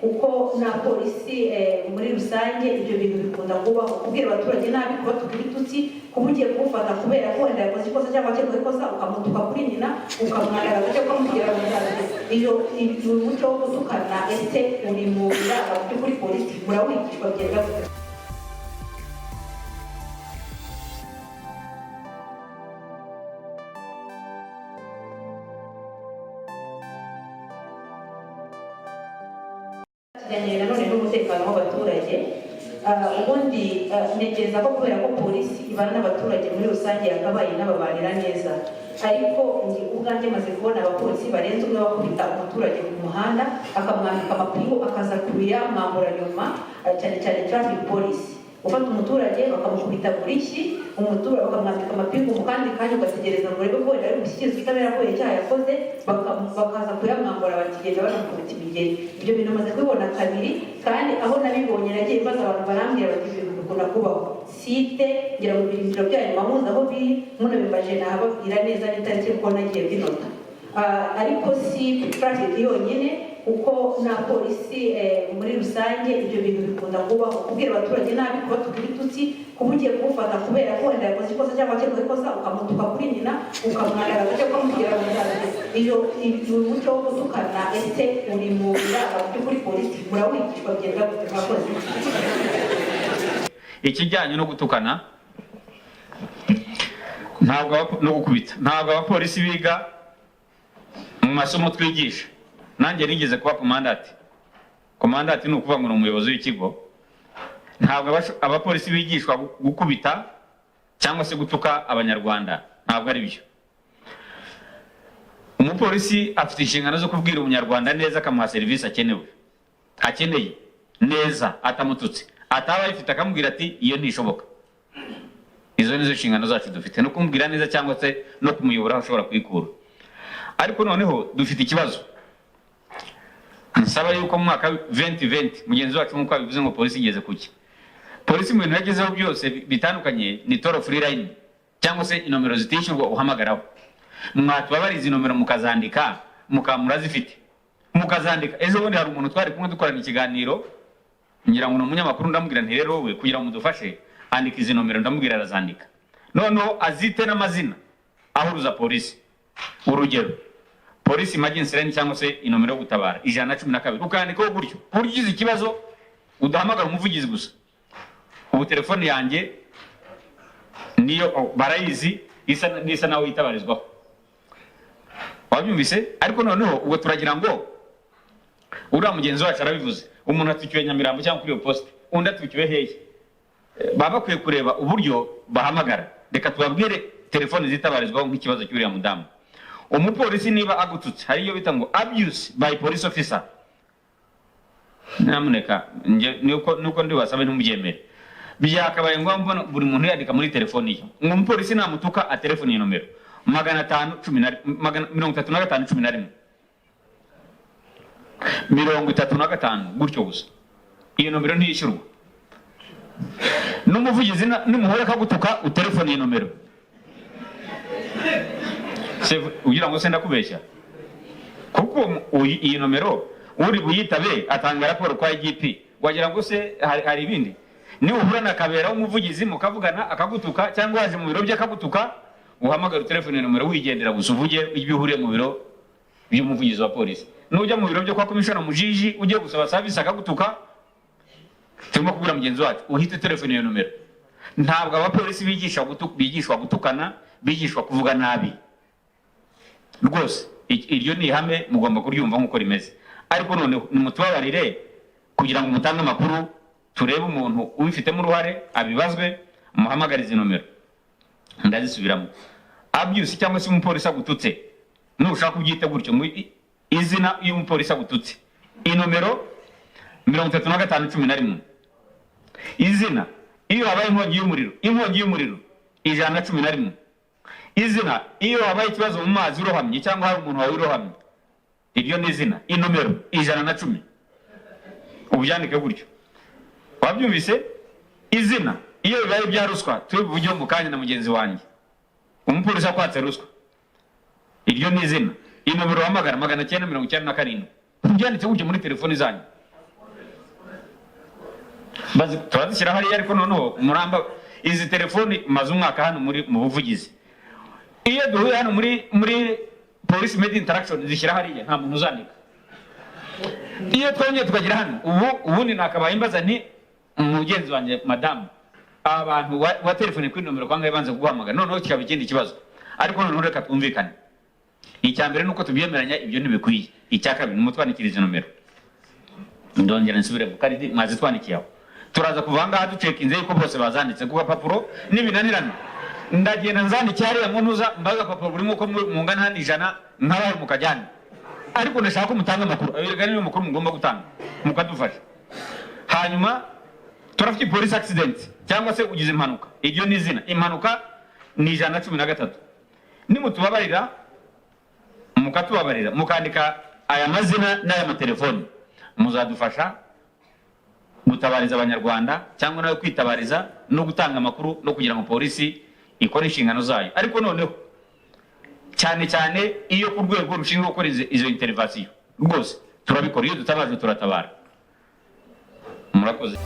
uko na polisi muri rusange ibyo bintu bikunda kubaho kubwira abaturage nabi kuba tugira itutsi kuba ugiye kumufata kubera ko wenda yakoze ikosa cyangwa akekwaho ikosa ukamutuka kuri nyina ukamwandagaza cyangwa ukamubwira ngo iyo umuco wo gutukana ese uri mu biranga by'ukuri polisi murawigishwa bigenda gute? kijyanye nanone n'umutekano w'abaturage ubundi ntekereza ko kubera ko polisi ibana n'abaturage muri rusange yakabaye n'ababanira neza ariko ubwanjye maze kubona abapolisi barenze umwe bakubita umuturage ku muhanda akamwambika amapingu akaza kuyamwambura nyuma cyane cyane traffic police ufata umuturage bakamukubita burishyi umuturage bakamwambika amapingu mu kandi kanya ugategereza ngo urebe ko wenda ari gushyikiriza ubutabera ko icyaha yakoze bakaza kuyamwambura bakigenda banamukubita imigeri. Ibyo bintu maze kubibona kabiri kandi aho nabibonye nagiye mbaza abantu barambwira bati ibintu bikunda kubaho site ngira mu birindiro byanyu mamuzi aho biri munabimbaje nahababwira neza n'itariki kuko nagiye binota ariko si traffic yonyine uko na polisi muri rusange ibyo bintu bikunda kubaho kubwira abaturage nabi kuba tugira itutsi kuba ugiye kumufata kubera ko wenda yakoze ikosa cyangwa akekwaho ikosa ukamutuka kuri nyina ukamwandagaza cyangwa ukamubwira ngo iyo umuco wo gutukana ese uri mu biranga by'ukuri polisi murawigishwa bigenda gute? Mwakoze. Ikijyanye no gutukana ntabwo no gukubita ntabwo abapolisi biga mu masomo twigisha. Nanjye nigeze kuba komandati ni ukuvuga ngo ni umuyobozi w'ikigo. Ntabwo abapolisi bigishwa gukubita cyangwa se gutuka abanyarwanda, ntabwo ari byo. Umupolisi afite inshingano zo kubwira umunyarwanda neza akamuha serivisi akeneye neza atamututse, ataba ayifite akamubwira ati iyo ntishoboka. Izo nizo nshingano zacu dufite, no kumubwira neza cyangwa se no kumuyobora aho ashobora kwikura. Ariko noneho dufite ikibazo. Nsaba yuko mu mwaka 2020 mugenzi wacu nk'uko abivuze ngo polisi igeze kuki. Polisi mu bintu yagezeho byose bitandukanye ni toll free line cyangwa se inomero zitishyurwa uhamagaraho. Mwatubabariza inomero mukazandika mukamurazifite mukazandika. Ejo bundi hari umuntu twari kumwe dukorana ikiganiro ngira ngo umunyamakuru ndamubwira nti rero we kugira ngo mudufashe andika izi nomero, ndamubwira arazandika noneho azite n'amazina ahuruza polisi. Urugero polisi emergency line cyangwa se inomero yo gutabara 112 ukandikaho gutyo ugize ikibazo udahamagara umuvugizi gusa. Ubu telefone yanjye niyo barayizi isa nawe yitabarizwaho. Wabyumvise? Ariko noneho ubwo turagira ngo uriya mugenzi wacu arabivuze, umuntu atukiwe Nyamirambo cyangwa kuri iyo poste undi atukiwe hehe, baba bakwiye kureba uburyo bahamagara. Reka tubabwire telefone zitabarizwaho nk'ikibazo cy'uriya mudamu. Umupolisi niba agututse hari iyo bita ngo abuse by police officer, namuneka nuko ndi wasabe ntumbyemere. Byakabaye ngombwa buri muntu yandika muri telefone ye ngo umupolisi namutuka a telefone nomero 535 gutyo gusa. Iyo nomero ntiyishyurwa. N'umuvugizi n'umuhora kagutuka utelefone nomero ugira ngo senda kubeshya kuko iyi nomero uri buyitabe atanga raporo kwa IGP wagira ngo se hari ibindi. Ni uhura na kabera umuvugizi mukavugana akagutuka cyangwa waje mu biro bye akagutuka uhamagara telefone nomero wigendera gusa uvuge ibihuriye mu biro by'umuvugizi wa polisi. Nujya mu biro byo kwa commissioner mujiji ujye gusaba service akagutuka turimo kubwira mugenzi wacu uhite telefone nomero. Ntabwo abapolisi bigishwa gutukana, bigishwa kuvuga nabi rwose. Iryo ni ihame mugomba kuryumva nk'uko rimeze. Ariko noneho nimutubabarire kugira ngo mutange amakuru turebe umuntu ubifitemo uruhare abibazwe muhamagarize nomero. Ndazisubiramo. Abuse cyangwa se umupolisi agututse nushaka kubyita gutyo mu izina y'umupolisi agututse inomero 3511 izina iyo habaye inkongi y'umuriro 111 izina iyo habaye ikibazo mu mazi urohamye cyangwa hari umuntu wawe urohamye iryo ni izina inomero 110 ubyandike gutyo. Wabyumvise? Izina iyo bibaye bya ruswa tubivugiye mu kanya na mugenzi wanjye umupolisi akwatse ruswa iryo ni izina inomero hamagara 997 byanditse gutyo muri telefone zanyu turazishyira hariya, ariko noneho muramba izi telefoni maze umwaka hano mu buvugizi, iyo duhuye hano muri police made interaction zishyira hariya, nta muntu uzandika. Iyo twongeye tukagira hano ubundi nakabaye imbaza nti umugenzi wanjye madamu, abantu wa telefone kuri nomero kwangaye banze kuguhamagara, noneho kikaba ikindi kibazo. Ariko noneho reka twumvikane, icya mbere nuko tubyemeranya, ibyo ntibikwiye. Icya kabiri numutwanikirize nomero, ndongera nsubire mu karidi mwazi twanikiyaho, turaza kuva ngaha ducekinze yuko bose bazanditse ku papuro n'ibinanirana. Ndagenda nzandike hariya mu ntuza mbaga papuro buri muko mungana hano 100 nk'abaye mukajyana, ariko ndashaka ko mutanga amakuru abirigani n'umukuru mugomba gutanga mukadufasha. Hanyuma turafite police accident cyangwa se ugize impanuka, iryo ni izina. Impanuka ni 113. Nimutubabarira mukatubabarira mukandika aya mazina n'aya matelefoni, muzadufasha gutabariza abanyarwanda cyangwa nawe kwitabariza no gutanga amakuru no kugira ngo polisi ikore inshingano zayo. Ariko noneho cyane cyane iyo ku rwego rushinzwe gukora izo intervention rwose turabikora, iyo dutabaje turatabara. Murakoze.